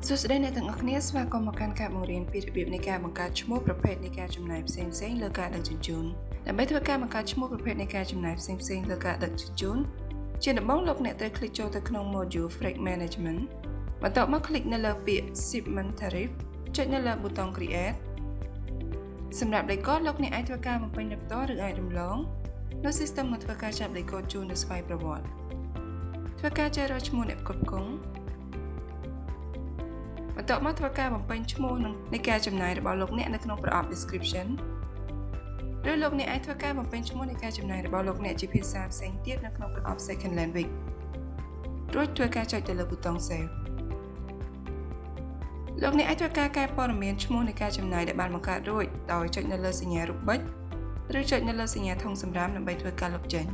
សួស្តីអ្នកទាំងអស់គ្នាស្វាគមន៍មកកាន់ការបង្រៀនពីរបៀបនៃការបង្កើតឈ្មោះប្រភេទនៃការចំណាយផ្សេងៗលើការដឹកជញ្ជូនដើម្បីធ្វើការបង្កើតឈ្មោះប្រភេទនៃការចំណាយផ្សេងៗលើការដឹកជញ្ជូនជាដំបូងលោកអ្នកត្រូវคลิกចូលទៅក្នុង Module Freight Management បន្ទាប់មកคลิกនៅលើពាក្យ Shipment Tariff ចុចនៅលើប៊ូតុង Create សម្រាប់លេខកូដលោកអ្នកអាចធ្វើការបំពេញដោយផ្ទាល់ឬអាចរំលងនៅ System នឹងធ្វើការចាប់លេខកូដជូនដោយស្វ័យប្រវត្តិធ្វើការជ្រើសរើសឈ្មោះអ្នកផ្គត់ផ្គង់បន្ទាប់មកធ្វើការបំពេញឈ្មោះនៃការចំណាយរបស់លោកអ្នកនៅក្នុងប្រអប់ Description ឬលោកអ្នកអាចធ្វើការបំពេញឈ្មោះនៃការចំណាយរបស់លោកអ្នកជាភាសាផ្សេងទៀតនៅក្នុងប្រអប់ Second Language រួចធ្វើការចុចទៅលើប៊ូតុង Save លោកអ្នកអាចធ្វើការកែព័ត៌មានឈ្មោះនៃការចំណាយដែលបានបង្កើតរួចដោយចុចនៅលើសញ្ញារូបប៊ិចឬចុចនៅលើសញ្ញាធុងសំរាមដើម្បីធ្វើការលុបចេញ